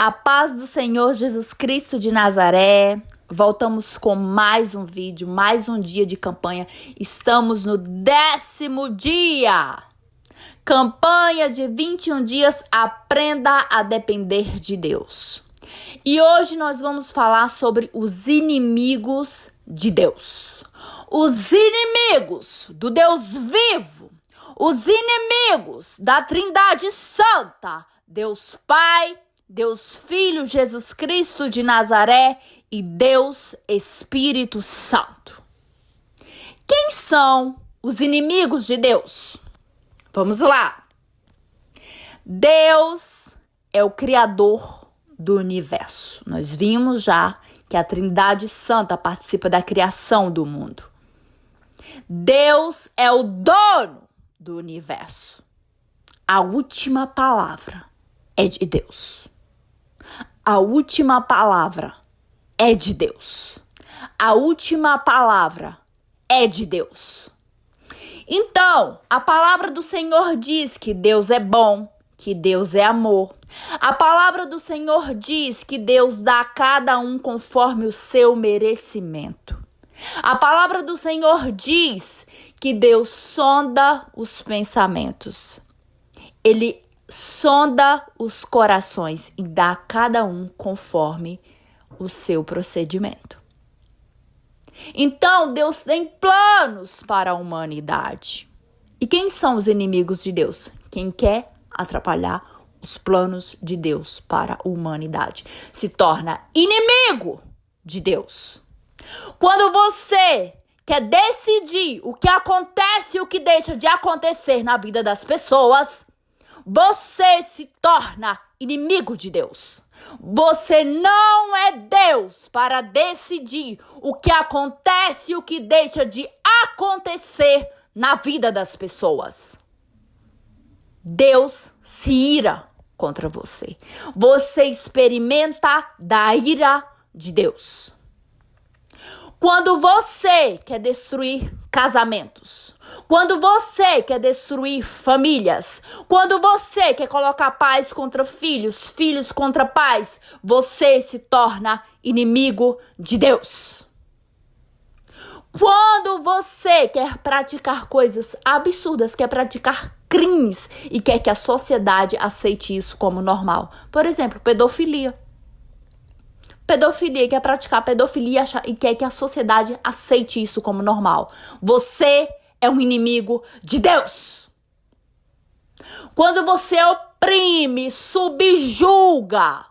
A paz do Senhor Jesus Cristo de Nazaré. Voltamos com mais um vídeo, mais um dia de campanha. Estamos no 10º dia. Campanha de 21 dias, aprenda a depender de Deus. E hoje nós vamos falar sobre os inimigos de Deus. Os inimigos do Deus vivo. Os inimigos da Trindade Santa. Deus Pai, Deus Filho, Jesus Cristo de Nazaré e Deus Espírito Santo. Quem são os inimigos de Deus? Vamos lá. Deus é o Criador do universo. Nós vimos já que a Trindade Santa participa da criação do mundo. Deus é o dono do universo. A última palavra é de Deus. A última palavra é de Deus. A última palavra é de Deus. Então, a palavra do Senhor diz que Deus é bom, que Deus é amor. A palavra do Senhor diz que Deus dá a cada um conforme o seu merecimento. A palavra do Senhor diz que Deus sonda os pensamentos. Ele sonda os corações e dá a cada um conforme o seu procedimento. Então, Deus tem planos para a humanidade. E quem são os inimigos de Deus? Quem quer atrapalhar os planos de Deus para a humanidade se torna inimigo de Deus. Quando você quer decidir o que acontece e o que deixa de acontecer na vida das pessoas, você se torna inimigo de Deus. Você não é Deus para decidir o que acontece e o que deixa de acontecer na vida das pessoas. Deus se ira contra você. Você experimenta da ira de Deus. Quando você quer destruir casamentos, quando você quer destruir famílias, quando você quer colocar pais contra filhos, filhos contra pais, você se torna inimigo de Deus. Quando você quer praticar coisas absurdas, quer praticar crimes e quer que a sociedade aceite isso como normal. Por exemplo, pedofilia. Pedofilia, quer praticar pedofilia e quer que a sociedade aceite isso como normal. Você é um inimigo de Deus. Quando você oprime, subjuga,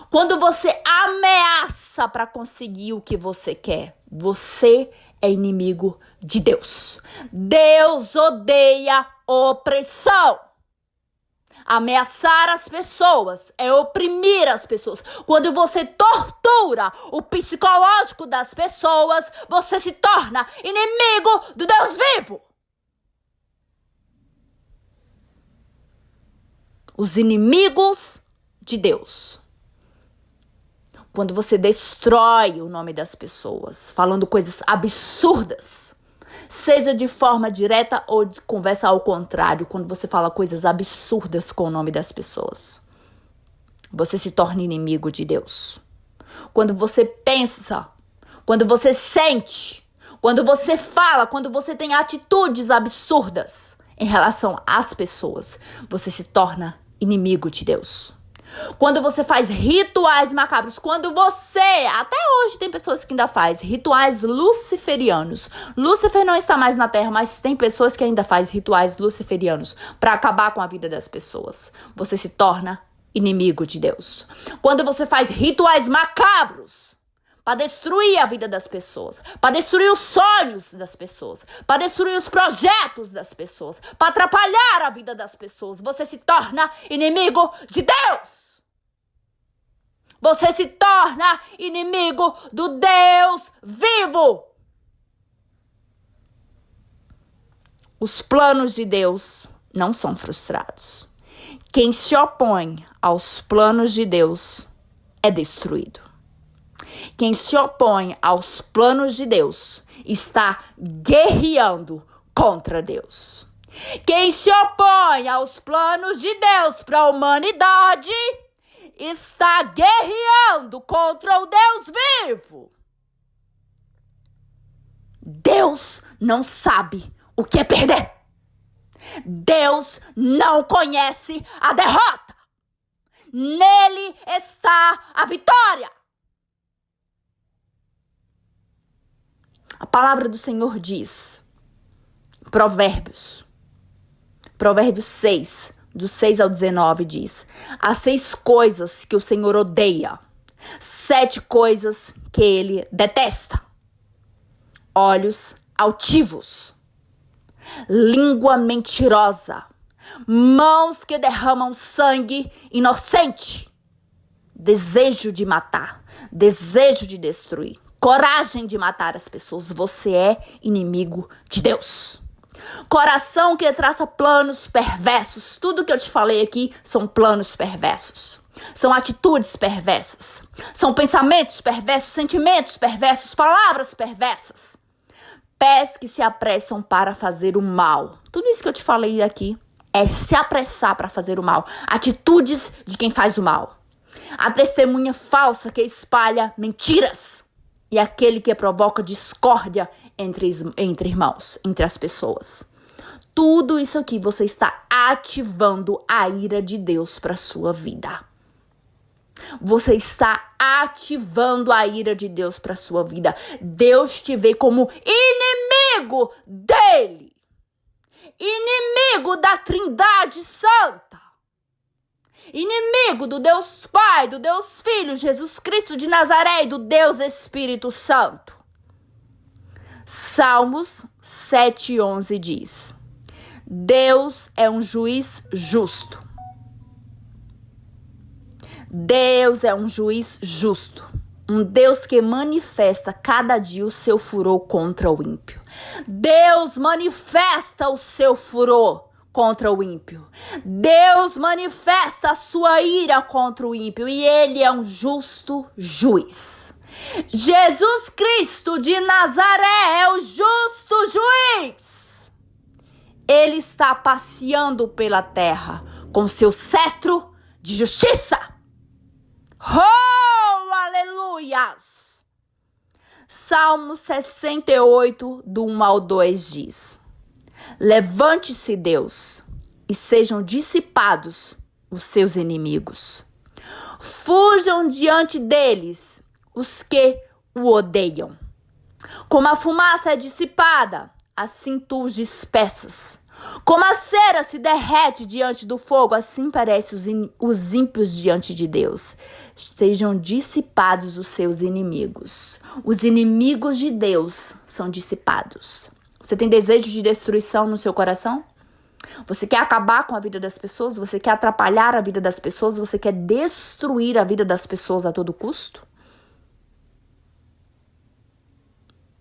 quando você ameaça para conseguir o que você quer, você é inimigo de Deus. Deus odeia opressão. Ameaçar as pessoas é oprimir as pessoas. Quando você tortura o psicológico das pessoas, você se torna inimigo do Deus vivo. Os inimigos de Deus. Quando você destrói o nome das pessoas, falando coisas absurdas, seja de forma direta ou de conversa ao contrário, quando você fala coisas absurdas com o nome das pessoas, você se torna inimigo de Deus. Quando você pensa, quando você sente, quando você fala, quando você tem atitudes absurdas em relação às pessoas, você se torna inimigo de Deus. Quando você faz rituais macabros, quando você, até hoje tem pessoas que ainda fazem rituais luciferianos. Lúcifer não está mais na Terra, mas tem pessoas que ainda fazem rituais luciferianos para acabar com a vida das pessoas. Você se torna inimigo de Deus. Quando você faz rituais macabros para destruir a vida das pessoas, para destruir os sonhos das pessoas, para destruir os projetos das pessoas, para atrapalhar a vida das pessoas, você se torna inimigo de Deus. Você se torna inimigo do Deus vivo. Os planos de Deus não são frustrados. Quem se opõe aos planos de Deus é destruído. Quem se opõe aos planos de Deus está guerreando contra Deus. Quem se opõe aos planos de Deus para a humanidade está guerreando contra o Deus vivo. Deus não sabe o que é perder. Deus não conhece a derrota. Nele está a vitória. A palavra do Senhor diz, Provérbios 6, do 6 ao 19 diz: há 6 coisas que o Senhor odeia, 7 coisas que ele detesta: olhos altivos, língua mentirosa, mãos que derramam sangue inocente, desejo de matar, desejo de destruir, coragem de matar as pessoas. Você é inimigo de Deus. Coração que traça planos perversos. Tudo que eu te falei aqui são planos perversos. São atitudes perversas. São pensamentos perversos, sentimentos perversos, palavras perversas. Pés que se apressam para fazer o mal. Tudo isso que eu te falei aqui é se apressar para fazer o mal. Atitudes de quem faz o mal. A testemunha falsa que espalha mentiras. E aquele que provoca discórdia entre irmãos, entre as pessoas. Tudo isso aqui você está ativando a ira de Deus para a sua vida. Você está ativando a ira de Deus para a sua vida. Deus te vê como inimigo dele. Inimigo da Trindade Santa. Inimigo do Deus Pai, do Deus Filho, Jesus Cristo de Nazaré e do Deus Espírito Santo. Salmos 7:11 diz: Deus é um juiz justo. Deus é um juiz justo. Um Deus que manifesta cada dia o seu furor contra o ímpio. Deus manifesta o seu furor contra o ímpio. Deus manifesta a sua ira contra o ímpio. E ele é um justo juiz. Jesus Cristo de Nazaré é o justo juiz. Ele está passeando pela terra com seu cetro de justiça. Oh, aleluias! Salmo 68, do 1 ao 2 diz: levante-se, Deus, e sejam dissipados os seus inimigos. Fujam diante deles os que o odeiam. Como a fumaça é dissipada, assim tu os dispersas. Como a cera se derrete diante do fogo, assim parecem os ímpios diante de Deus. Sejam dissipados os seus inimigos. Os inimigos de Deus são dissipados. Você tem desejo de destruição no seu coração? Você quer acabar com a vida das pessoas? Você quer atrapalhar a vida das pessoas? Você quer destruir a vida das pessoas a todo custo?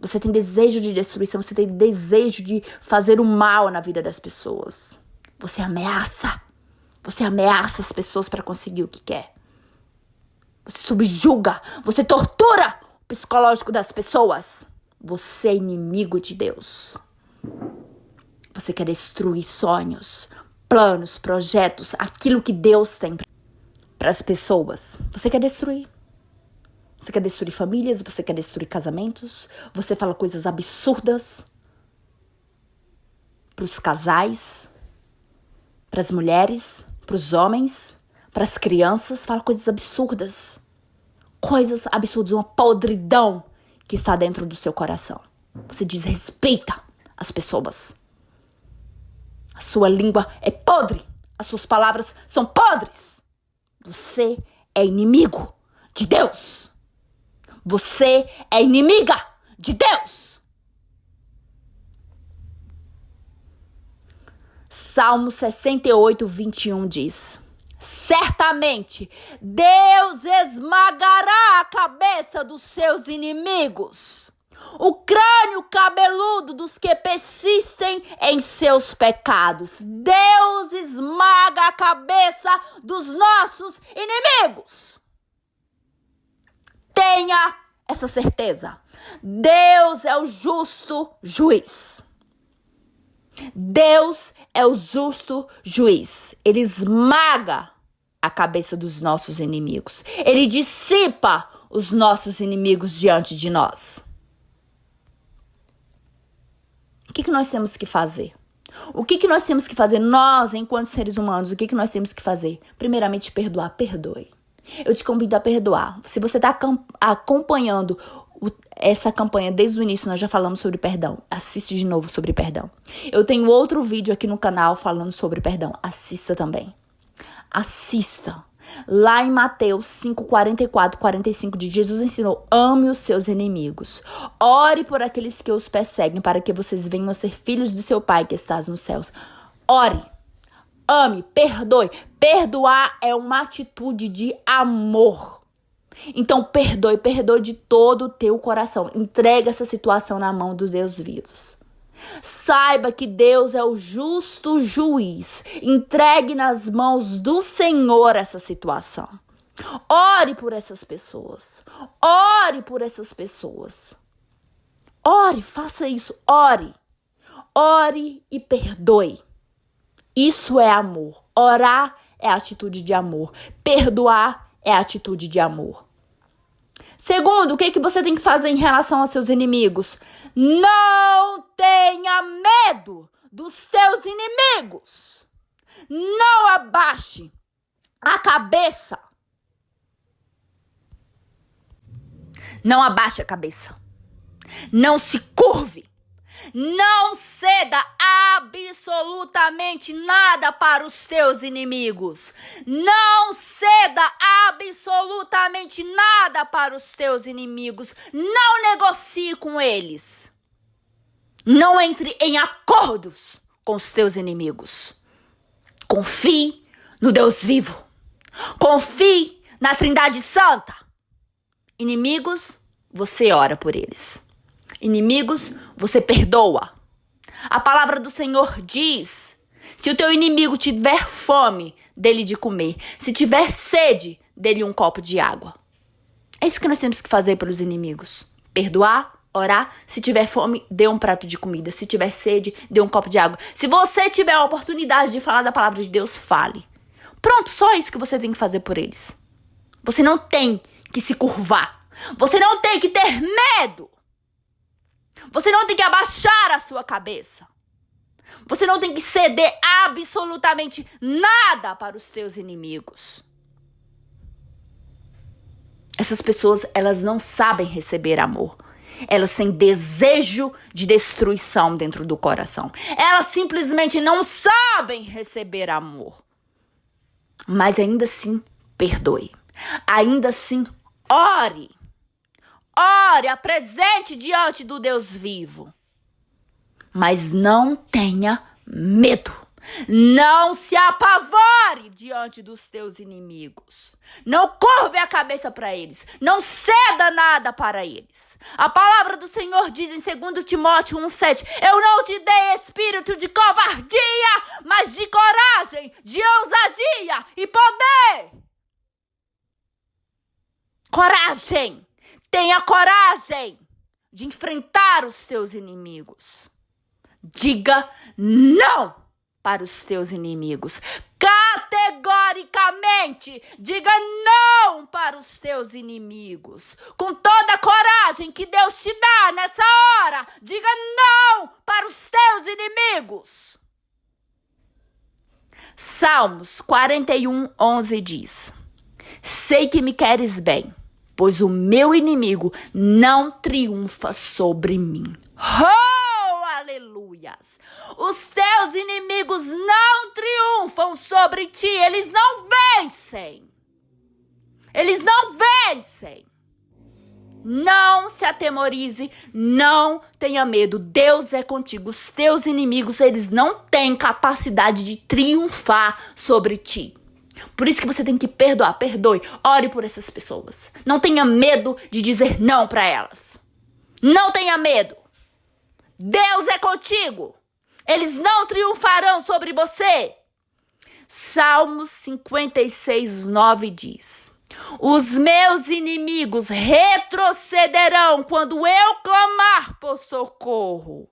Você tem desejo de destruição, você tem desejo de fazer o mal na vida das pessoas. Você ameaça as pessoas para conseguir o que quer. Você subjuga, você tortura o psicológico das pessoas. Você é inimigo de Deus. Você quer destruir sonhos, planos, projetos, aquilo que Deus tem para as pessoas. Você quer destruir. Você quer destruir famílias, você quer destruir casamentos, você fala coisas absurdas para os casais, para as mulheres, para os homens, para as crianças, fala coisas absurdas. Coisas absurdas, uma podridão que está dentro do seu coração. Você desrespeita as pessoas. A sua língua é podre, as suas palavras são podres. Você é inimigo de Deus. Você é inimiga de Deus. Salmo 68, 21 diz: certamente Deus esmagará a cabeça dos seus inimigos, o crânio cabeludo dos que persistem em seus pecados. Deus esmaga a cabeça dos nossos inimigos. Tenha essa certeza. Deus é o justo juiz. Deus é o justo juiz. Ele esmaga a cabeça dos nossos inimigos. Ele dissipa os nossos inimigos diante de nós. O que nós temos que fazer? O que nós temos que fazer? Nós, enquanto seres humanos, o que nós temos que fazer? Primeiramente, perdoar. Perdoe. Eu te convido a perdoar. Se você está acompanhando essa campanha desde o início, nós já falamos sobre perdão. Assiste de novo sobre perdão. Eu tenho outro vídeo aqui no canal falando sobre perdão. Assista também. Assista. Lá em Mateus 5, 44, 45, Jesus ensinou: ame os seus inimigos. Ore por aqueles que os perseguem, para que vocês venham a ser filhos do seu Pai que estás nos céus. Ore. Ame, perdoe. Perdoar é uma atitude de amor. Então, perdoe de todo o teu coração. Entrega essa situação na mão dos Deus vivos. Saiba que Deus é o justo juiz. Entregue nas mãos do Senhor essa situação. Ore por essas pessoas. Ore por essas pessoas. Ore, faça isso. Ore. Ore e perdoe. Isso é amor. Orar é atitude de amor. Perdoar é atitude de amor. Segundo, o que você tem que fazer em relação aos seus inimigos? Não tenha medo dos teus inimigos. Não abaixe a cabeça. Não abaixe a cabeça. Não se curve. Não ceda absolutamente nada para os teus inimigos. Não ceda absolutamente nada para os teus inimigos. Não negocie com eles. Não entre em acordos com os teus inimigos. Confie no Deus vivo. Confie na Trindade Santa. Inimigos, você ora por eles. Inimigos, você perdoa. A palavra do Senhor diz: se o teu inimigo tiver fome, dê-lhe de comer. Se tiver sede, dê-lhe um copo de água. É isso que nós temos que fazer pelos inimigos. Perdoar, orar. Se tiver fome, dê um prato de comida. Se tiver sede, dê um copo de água. Se você tiver a oportunidade de falar da palavra de Deus, fale. Pronto, só isso que você tem que fazer por eles. Você não tem que se curvar. Você não tem que ter medo. Você não tem que abaixar a sua cabeça. Você não tem que ceder absolutamente nada para os teus inimigos. Essas pessoas, elas não sabem receber amor. Elas têm desejo de destruição dentro do coração. Elas simplesmente não sabem receber amor. Mas ainda assim, perdoe. Ainda assim, ore. Ore, apresente diante do Deus vivo. Mas não tenha medo. Não se apavore diante dos teus inimigos. Não curve a cabeça para eles. Não ceda nada para eles. A palavra do Senhor diz em 2 Timóteo 1,7: eu não te dei espírito de covardia, mas de coragem, de ousadia e poder. Coragem. Tenha coragem de enfrentar os teus inimigos. Diga não para os teus inimigos. Categoricamente, diga não para os teus inimigos. Com toda a coragem que Deus te dá nessa hora, diga não para os teus inimigos. Salmos 41:11 diz: sei que me queres bem, pois o meu inimigo não triunfa sobre mim. Oh, aleluias! Os teus inimigos não triunfam sobre ti. Eles não vencem. Eles não vencem. Não se atemorize, não tenha medo. Deus é contigo. Os teus inimigos, eles não têm capacidade de triunfar sobre ti. Por isso que você tem que perdoar, perdoe, ore por essas pessoas. Não tenha medo de dizer não para elas. Não tenha medo. Deus é contigo. Eles não triunfarão sobre você. Salmos 56:9 diz: os meus inimigos retrocederão quando eu clamar por socorro.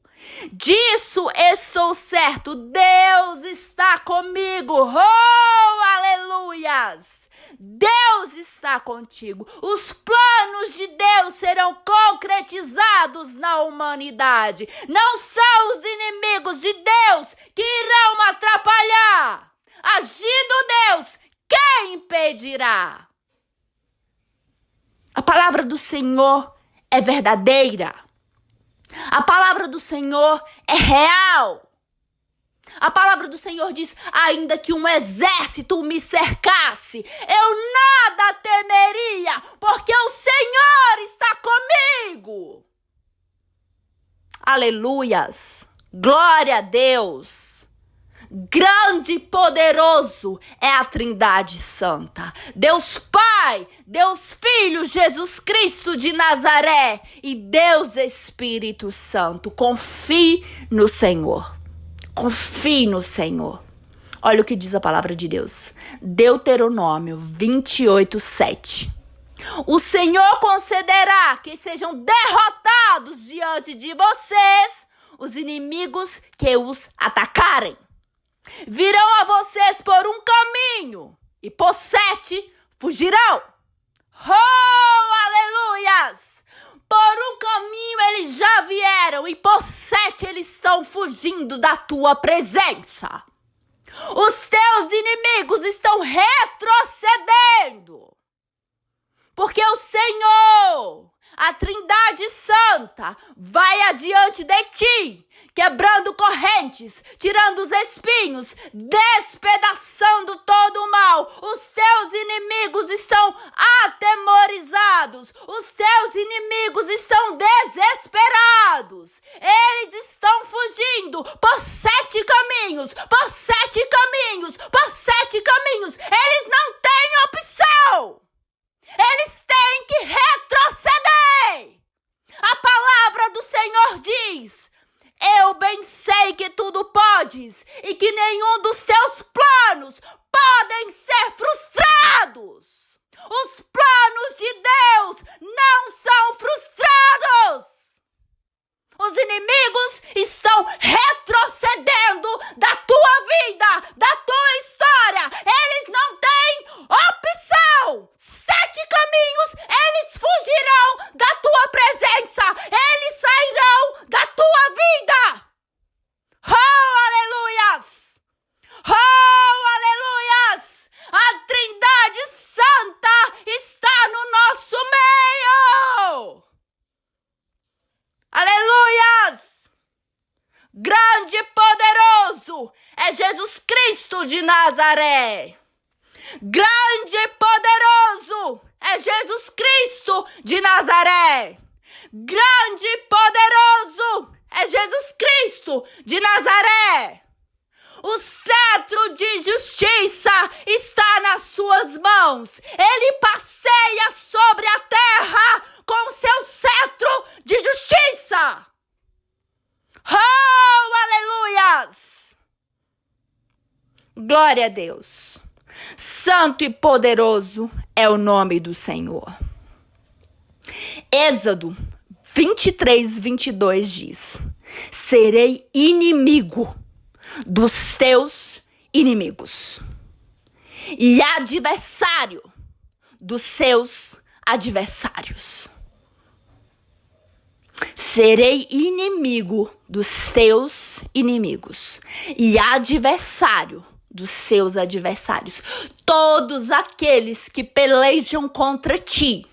Disso estou certo, Deus está comigo. Oh, aleluias! Deus está contigo. Os planos de Deus serão concretizados na humanidade. Não são os inimigos de Deus que irão atrapalhar. Agindo Deus, quem impedirá? A palavra do Senhor é verdadeira. A palavra do Senhor é real. A palavra do Senhor diz: ainda que um exército me cercasse, eu nada temeria, porque o Senhor está comigo. Aleluias! Glória a Deus! Grande e poderoso é a Trindade Santa. Deus Pai, Deus Filho, Jesus Cristo de Nazaré e Deus Espírito Santo. Confie no Senhor. Confie no Senhor. Olha o que diz a palavra de Deus. Deuteronômio 28:7. O Senhor concederá que sejam derrotados diante de vocês os inimigos que os atacarem. Virão a vocês por um caminho e por 7 fugirão. Oh, aleluias! Por um caminho eles já vieram e por 7 eles estão fugindo da tua presença. Os teus inimigos estão retrocedendo. Porque o Senhor, a Trindade Santa, vai adiante de ti, quebrando correntes, tirando os espinhos, despedaçando todo o mal. Os teus inimigos estão atemorizados. Os teus inimigos estão desesperados. Eles estão fugindo por 7 caminhos, por 7 caminhos, por 7 caminhos. Eles não têm opção. Eles têm que retroceder. A palavra do Senhor diz: eu bem sei que tudo podes e que nenhum dos teus planos podem ser frustrados. Os planos de Deus não são frustrados. Os inimigos estão retrocedendo da tua vida, da tua história. Eles não têm opção. 7 caminhos, eles fugirão da tua presença. Eles sairão da tua vida. Oh, aleluias! Oh, aleluias! A Trindade Santa está no nosso meio. Aleluias! Grande e poderoso é Jesus Cristo de Nazaré. Grande e poderoso é Jesus Cristo de Nazaré. Grande e poderoso é Jesus Cristo de Nazaré. O cetro de justiça está nas suas mãos. Ele passeia sobre a terra com seu cetro de justiça. Oh, aleluias! Glória a Deus. Santo e poderoso é o nome do Senhor. Êxodo 23:22 diz: serei inimigo dos teus inimigos e adversário dos seus adversários. Serei inimigo dos teus inimigos e adversário dos seus adversários. Todos aqueles que pelejam contra ti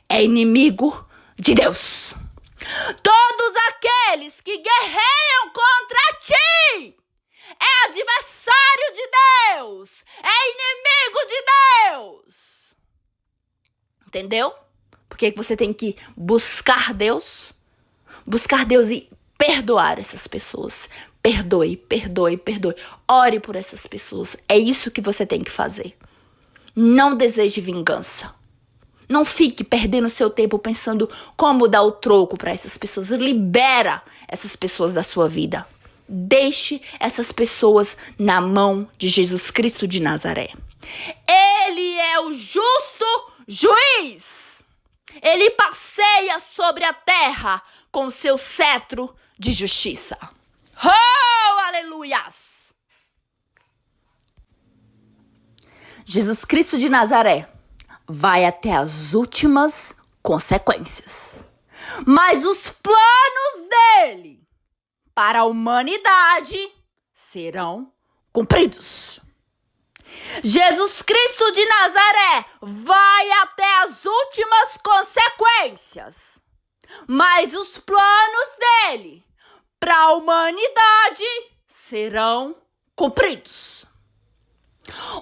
é inimigo de Deus. Todos aqueles que guerreiam contra ti é adversário de Deus, é inimigo de Deus. Entendeu? Porque você tem que buscar Deus e perdoar essas pessoas. Perdoe, perdoe, perdoe. Ore por essas pessoas. É isso que você tem que fazer. Não deseje vingança. Não fique perdendo seu tempo pensando como dar o troco para essas pessoas. Libera essas pessoas da sua vida. Deixe essas pessoas na mão de Jesus Cristo de Nazaré. Ele é o justo juiz. Ele passeia sobre a terra com seu cetro de justiça. Oh, aleluias! Jesus Cristo de Nazaré vai até as últimas consequências. Mas os planos dele para a humanidade serão cumpridos. Jesus Cristo de Nazaré vai até as últimas consequências. Mas os planos dele para a humanidade serão cumpridos.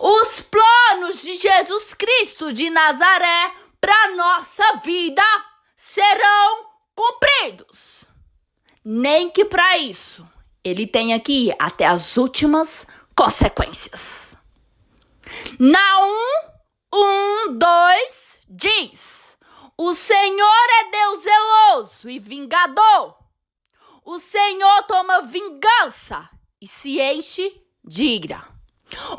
Os planos de Jesus Cristo de Nazaré para a nossa vida serão cumpridos. Nem que para isso ele tenha que ir até as últimas consequências. Naum 1:2 diz: o Senhor é Deus zeloso e vingador. O Senhor toma vingança e se enche de ira.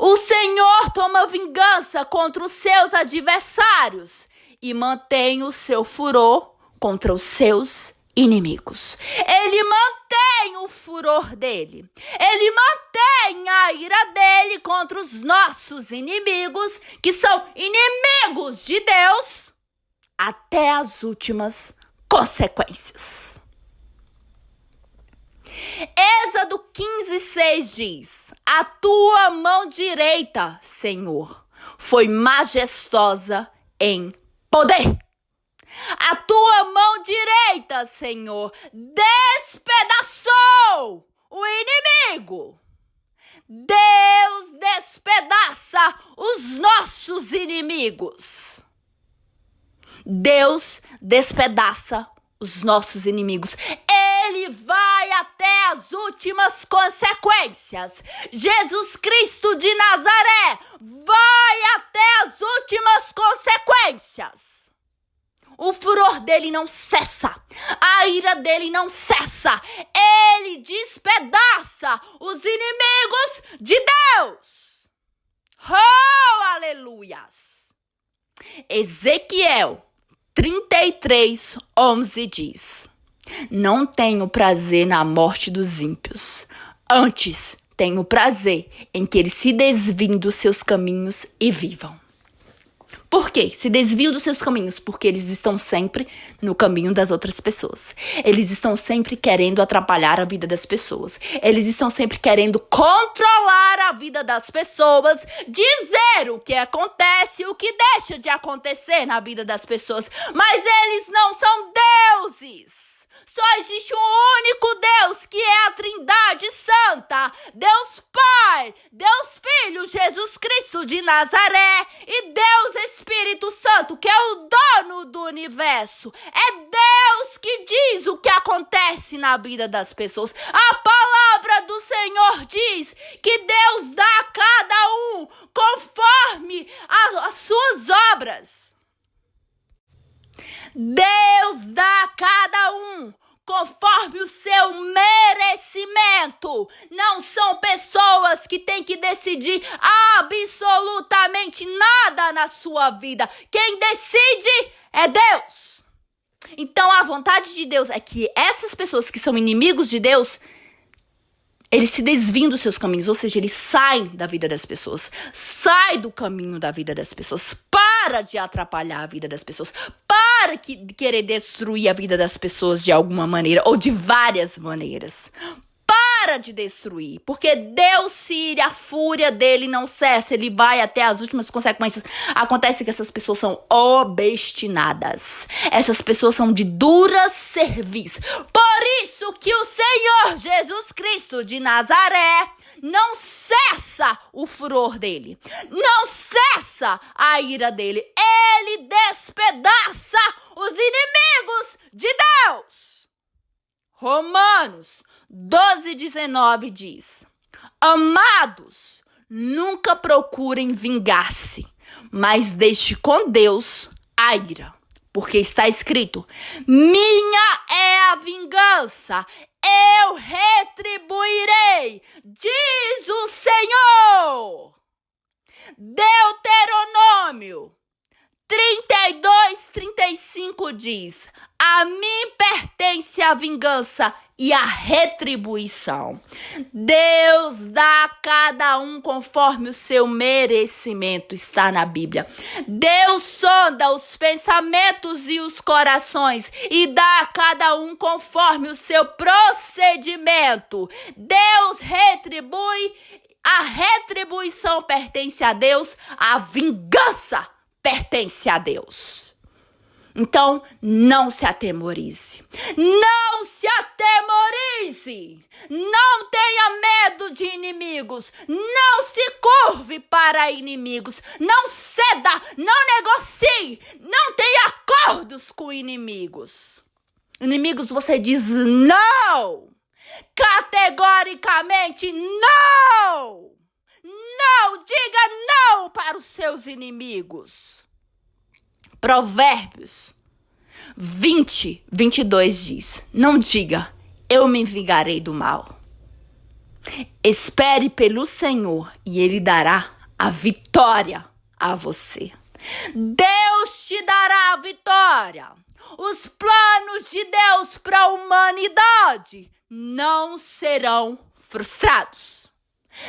O Senhor toma vingança contra os seus adversários e mantém o seu furor contra os seus inimigos. Ele mantém o furor dele. Ele mantém a ira dele contra os nossos inimigos, que são inimigos de Deus, até as últimas consequências. Êxodo 15:6 diz: a tua mão direita, Senhor, foi majestosa em poder. A tua mão direita, Senhor, despedaçou o inimigo. Deus despedaça os nossos inimigos. Deus despedaça os nossos inimigos. Ele vai até as últimas consequências. Jesus Cristo de Nazaré vai até as últimas consequências. O furor dele não cessa. A ira dele não cessa. Ele despedaça os inimigos de Deus. Oh, aleluias! Ezequiel 33:11 diz: não tenho prazer na morte dos ímpios. Antes, tenho prazer em que eles se desviem dos seus caminhos e vivam. Por quê? Se desviam dos seus caminhos, porque eles estão sempre no caminho das outras pessoas. Eles estão sempre querendo atrapalhar a vida das pessoas. Eles estão sempre querendo controlar a vida das pessoas, dizer o que acontece e o que deixa de acontecer na vida das pessoas. Mas eles não são deuses. Só existe um único Deus, que é a Trindade Santa, Deus Pai, Deus Filho, Jesus Cristo de Nazaré e Deus Espírito Santo, que é o dono do universo. É Deus que diz o que acontece na vida das pessoas. A palavra do Senhor diz que Deus dá a cada um conforme as suas obras. Deus dá a cada um conforme o seu merecimento. Não são pessoas que têm que decidir absolutamente nada na sua vida. Quem decide é Deus. Então a vontade de Deus é que essas pessoas que são inimigos de Deus, eles se desviam dos seus caminhos, ou seja, eles saem da vida das pessoas, saem do caminho da vida das pessoas, para de atrapalhar a vida das pessoas, para de querer destruir a vida das pessoas de alguma maneira, ou de várias maneiras. Para de destruir, porque Deus se ira, a fúria dele não cessa, ele vai até as últimas consequências. Acontece que essas pessoas são obstinadas, essas pessoas são de dura cerviz. Por isso que o Senhor Jesus Cristo de Nazaré não cessa o furor dele, não cessa a ira dele. Ele despedaça os inimigos de Deus. Romanos 12:19 diz: amados, nunca procurem vingar-se, mas deixe com Deus a ira, porque está escrito: minha é a vingança, eu retribuirei, diz o Senhor. Deuteronômio 32:35 diz: A mim pertence a vingança e a retribuição. Deus dá a cada um conforme o seu merecimento, está na Bíblia. Deus sonda os pensamentos e os corações e dá a cada um conforme o seu procedimento. Deus retribui, a retribuição pertence a Deus, a vingança pertence a Deus. Então, não se atemorize. Não se atemorize. Não tenha medo de inimigos. Não se curve para inimigos. Não ceda. Não negocie. Não tenha acordos com inimigos. Inimigos, você diz não. Categoricamente não. Não. Diga não para os seus inimigos. Provérbios 20, 22 diz: não diga, eu me vingarei do mal. Espere pelo Senhor e Ele dará a vitória a você. Deus te dará a vitória. Os planos de Deus para a humanidade não serão frustrados.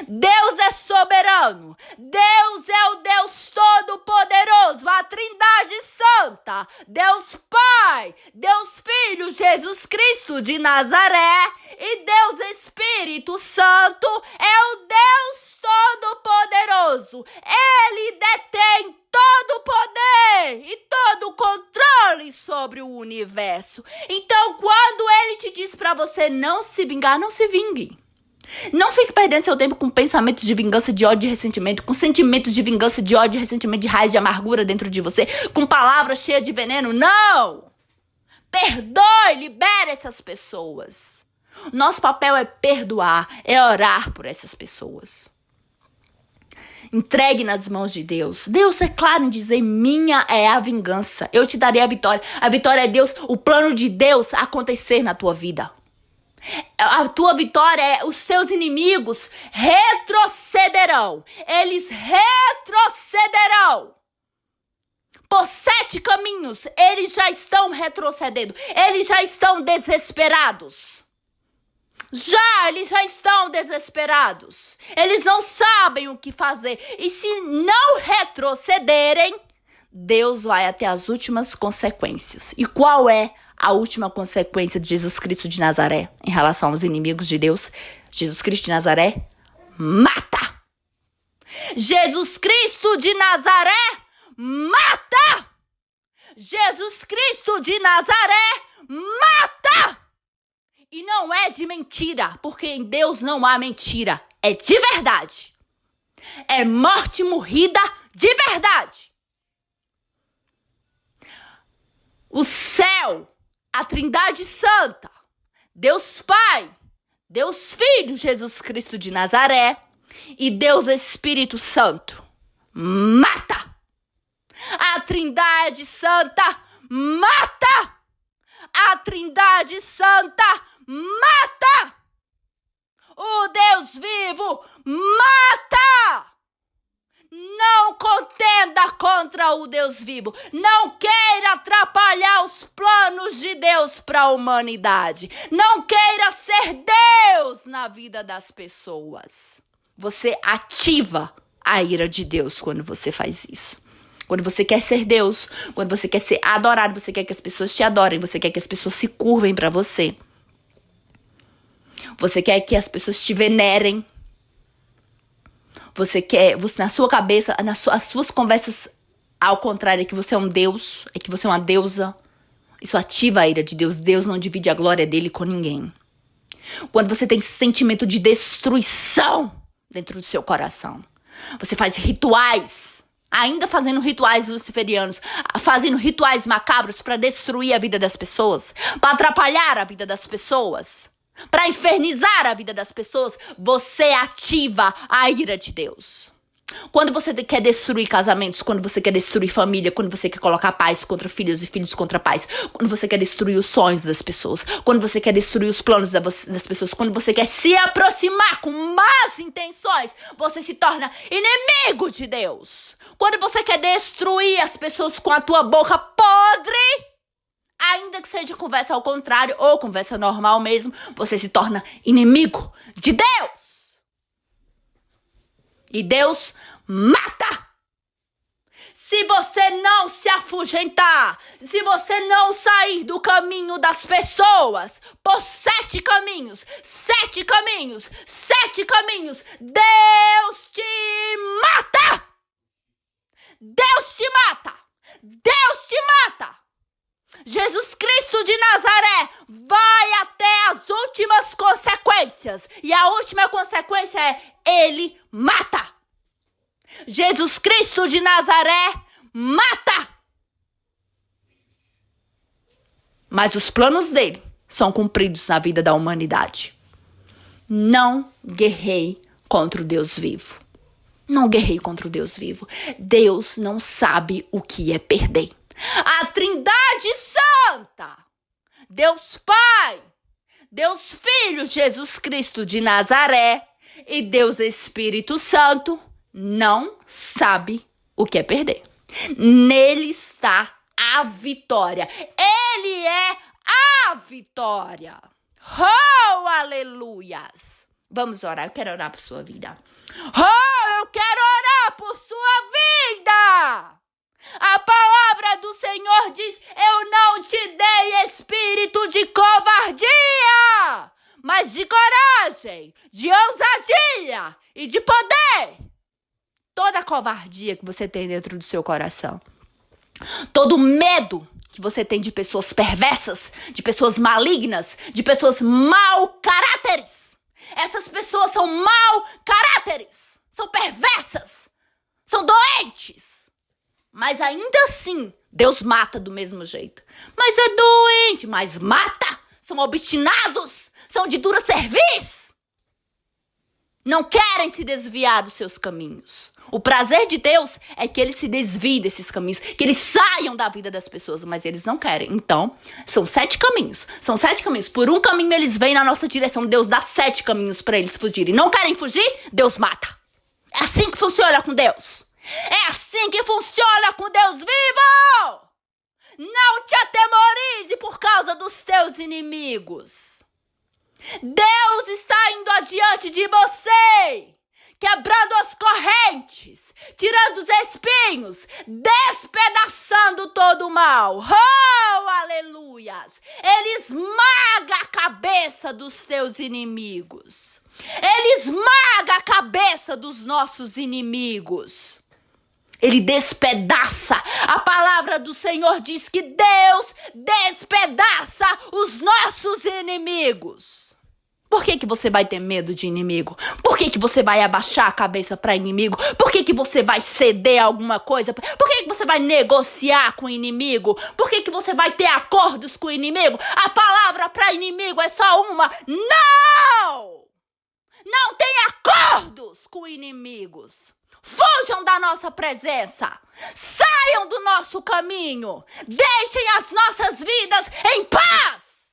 Deus é soberano, Deus é o Deus Todo-Poderoso, a Trindade Santa, Deus Pai, Deus Filho, Jesus Cristo de Nazaré e Deus Espírito Santo é o Deus Todo-Poderoso. Ele detém todo o poder e todo o controle sobre o universo. Então, quando Ele te diz para você não se vingar, não se vingue. Não fique perdendo seu tempo com pensamentos de vingança, de ódio e ressentimento, com sentimentos de vingança, de ódio e ressentimento, de raiz, de amargura dentro de você, com palavras cheias de veneno. Não! Perdoe, libere essas pessoas. Nosso papel é perdoar, é orar por essas pessoas. Entregue nas mãos de Deus. Deus é claro em dizer, minha é a vingança. Eu te darei a vitória. A vitória é Deus, o plano de Deus acontecer na tua vida. A tua vitória é os teus inimigos retrocederão. Eles retrocederão. Por 7 caminhos, eles já estão retrocedendo. Eles já estão desesperados. Eles já estão desesperados. Eles não sabem o que fazer. E se não retrocederem, Deus vai até as últimas consequências. E qual é a última consequência de Jesus Cristo de Nazaré em relação aos inimigos de Deus? Jesus Cristo de Nazaré mata. Jesus Cristo de Nazaré mata. Jesus Cristo de Nazaré mata. E não é de mentira, porque em Deus não há mentira. É de verdade. É morte morrida de verdade. O céu, a Trindade Santa, Deus Pai, Deus Filho, Jesus Cristo de Nazaré e Deus Espírito Santo mata. A Trindade Santa mata. A Trindade Santa mata. O Deus vivo mata. Não contenda contra o Deus vivo. Não queira atrapalhar os planos de Deus para a humanidade. Não queira ser Deus na vida das pessoas. Você ativa a ira de Deus quando você faz isso. Quando você quer ser Deus, quando você quer ser adorado, você quer que as pessoas te adorem, você quer que as pessoas se curvem para você. Você quer que as pessoas te venerem. Você na sua cabeça, as suas conversas, ao contrário, é que você é um Deus, é que você é uma deusa. Isso ativa a ira de Deus. Deus não divide a glória dele com ninguém. Quando você tem sentimento de destruição dentro do seu coração, você faz rituais, ainda fazendo rituais luciferianos, fazendo rituais macabros para destruir a vida das pessoas, para atrapalhar a vida das pessoas, para infernizar a vida das pessoas, você ativa a ira de Deus. Quando você quer destruir casamentos, quando você quer destruir família, quando você quer colocar pais contra filhos e filhos contra pais, quando você quer destruir os sonhos das pessoas, quando você quer destruir os planos das pessoas, quando você quer se aproximar com más intenções, você se torna inimigo de Deus. Quando você quer destruir as pessoas com a tua boca podre, ainda que seja conversa ao contrário ou conversa normal mesmo, você se torna inimigo de Deus. E Deus mata. Se você não se afugentar, se você não sair do caminho das pessoas, por 7 caminhos, Deus te mata! Deus te mata! Deus te mata! Jesus Cristo de Nazaré vai até as últimas consequências. E a última consequência é: ele mata. Jesus Cristo de Nazaré mata. Mas os planos dele são cumpridos na vida da humanidade. Não guerrei contra o Deus vivo. Não guerrei contra o Deus vivo. Deus não sabe o que é perder. A Trindade Santa, Deus Pai, Deus Filho, Jesus Cristo de Nazaré e Deus Espírito Santo não sabe o que é perder. Nele está a vitória. Ele é a vitória. Oh, aleluias! Vamos orar. Eu quero orar por sua vida. Oh, eu quero orar por sua vida. A palavra do Senhor diz: eu não te dei espírito de covardia, mas de coragem, de ousadia e de poder. Toda a covardia que você tem dentro do seu coração, todo medo que você tem de pessoas perversas, de pessoas malignas, de pessoas mau caráteres. Essas pessoas são mau caráteres, são perversas, são doentes. Mas ainda assim, Deus mata do mesmo jeito. Mas é doente, mas mata. São obstinados, são de dura cerviz. Não querem se desviar dos seus caminhos. O prazer de Deus é que eles se desviem desses caminhos, que eles saiam da vida das pessoas, mas eles não querem. Então, são 7 caminhos. São 7 caminhos. Por um caminho eles vêm na nossa direção. Deus dá 7 caminhos para eles fugirem. Não querem fugir? Deus mata. É assim que funciona com Deus. É assim que funciona com Deus vivo. Não te atemorize por causa dos teus inimigos. Deus está indo adiante de você, quebrando as correntes, tirando os espinhos, despedaçando todo o mal. Oh, aleluias! Ele esmaga a cabeça dos teus inimigos. Ele esmaga a cabeça dos nossos inimigos. Ele despedaça. A palavra do Senhor diz que Deus despedaça os nossos inimigos. Por que você vai ter medo de inimigo? Por que você vai abaixar a cabeça para inimigo? Por que você vai ceder a alguma coisa? Por que você vai negociar com o inimigo? Por que você vai ter acordos com o inimigo? A palavra para inimigo é só uma: não! Não tem acordos com inimigos. Fujam da nossa presença. Saiam do nosso caminho. Deixem as nossas vidas em paz.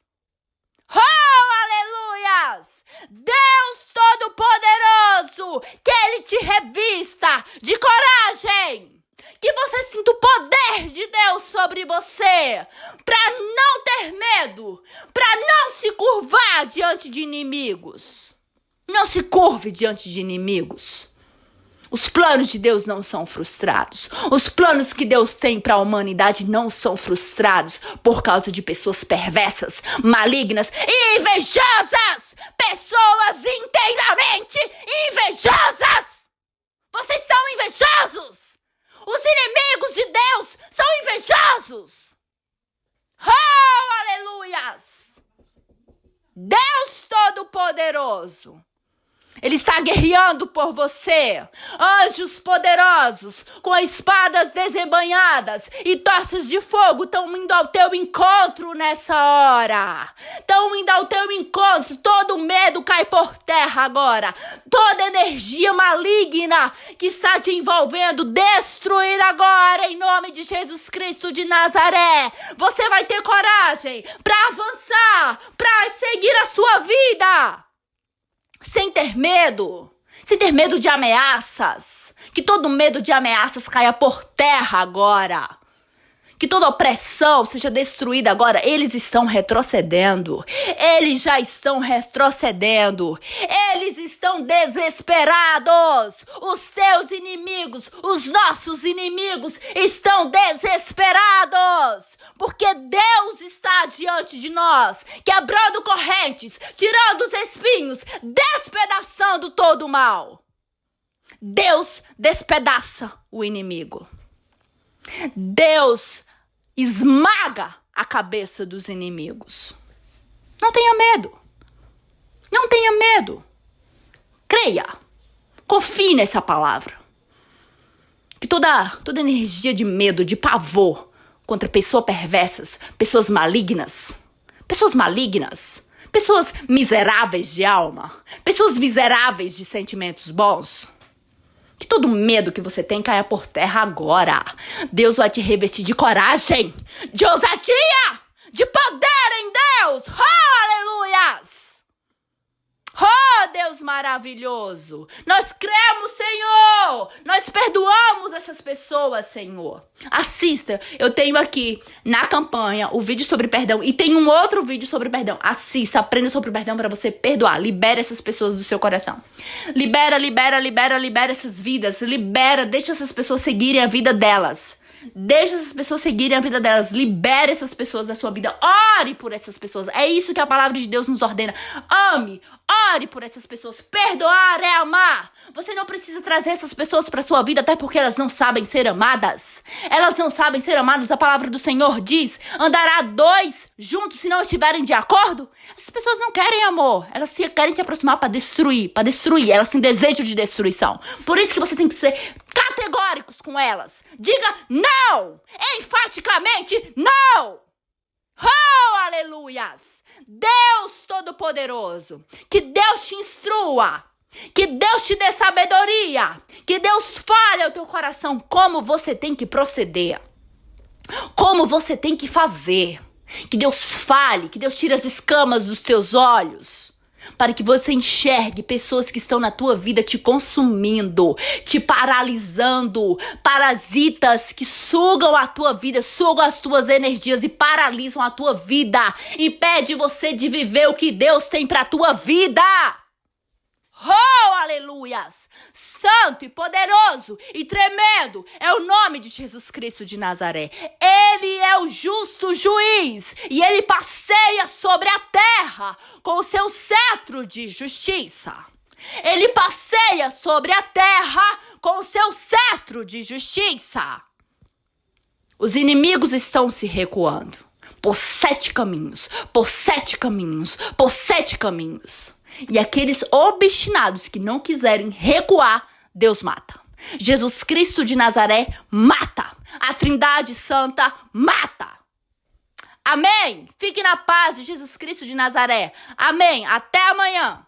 Oh, aleluias! Deus Todo-Poderoso, que Ele te revista de coragem. Que você sinta o poder de Deus sobre você. Para não ter medo. Para não se curvar diante de inimigos. Não se curve diante de inimigos. Os planos de Deus não são frustrados. Os planos que Deus tem para a humanidade não são frustrados por causa de pessoas perversas, malignas e invejosas. Pessoas inteiramente invejosas. Vocês são invejosos. Os inimigos de Deus são invejosos. Oh, aleluias! Deus Todo-Poderoso, Ele está guerreando por você. Anjos poderosos, com espadas desembainhadas e tochas de fogo, estão indo ao teu encontro nessa hora. Estão indo ao teu encontro. Todo medo cai por terra agora. Toda energia maligna que está te envolvendo, destruída agora, em nome de Jesus Cristo de Nazaré. Você vai ter coragem para avançar, para seguir a sua vida. Sem ter medo de ameaças, que todo medo de ameaças caia por terra agora, Que toda opressão seja destruída agora. Eles estão retrocedendo. Eles já estão retrocedendo. Eles estão desesperados. Os teus inimigos, os nossos inimigos estão desesperados. Porque Deus está diante de nós, quebrando correntes, tirando os espinhos, despedaçando todo o mal. Deus despedaça o inimigo. Deus esmaga a cabeça dos inimigos. Não tenha medo. Não tenha medo. Creia. Confie nessa palavra. Que toda energia de medo, de pavor contra pessoas perversas, pessoas malignas, pessoas miseráveis de alma, pessoas miseráveis de sentimentos bons, que todo medo que você tem caia por terra agora. Deus vai te revestir de coragem, de ousadia, de poder em Deus. Aleluias! Oh, Deus maravilhoso! Nós cremos, Senhor! Nós perdoamos essas pessoas, Senhor. Assista, eu tenho aqui na campanha o vídeo sobre perdão e tem um outro vídeo sobre perdão. Assista, aprenda sobre perdão para você perdoar. Libera essas pessoas do seu coração. Libera essas vidas. Deixa essas pessoas seguirem a vida delas. Deixa essas pessoas seguirem a vida delas. Libere essas pessoas da sua vida. Ore por essas pessoas. É isso que a palavra de Deus nos ordena. Ame. Ore por essas pessoas. Perdoar é amar. Você não precisa trazer essas pessoas para sua vida, até porque elas não sabem ser amadas. Elas não sabem ser amadas. A palavra do Senhor diz: andará dois juntos se não estiverem de acordo. Essas pessoas não querem amor. Elas querem se aproximar para destruir. Elas têm desejo de destruição. Por isso que você tem que ser categóricos com elas. Diga não! Enfaticamente não! Oh, aleluias! Deus Todo-Poderoso, que Deus te instrua, que Deus te dê sabedoria, que Deus fale ao teu coração como você tem que proceder, como você tem que fazer. Que Deus fale, que Deus tire as escamas dos teus olhos, para que você enxergue pessoas que estão na tua vida te consumindo, te paralisando, parasitas que sugam a tua vida, sugam as tuas energias e paralisam a tua vida, impede você de viver o que Deus tem para a tua vida. Oh, aleluias! Santo e poderoso e tremendo é o nome de Jesus Cristo de Nazaré. Ele é o justo juiz e ele passeia sobre a terra com o seu cetro de justiça. Ele passeia sobre a terra com o seu cetro de justiça. Os inimigos estão se recuando por 7 caminhos, por 7 caminhos, por 7 caminhos. E aqueles obstinados que não quiserem recuar, Deus mata. Jesus Cristo de Nazaré mata. A Trindade Santa mata. Amém? Fique na paz de Jesus Cristo de Nazaré. Amém. Até amanhã.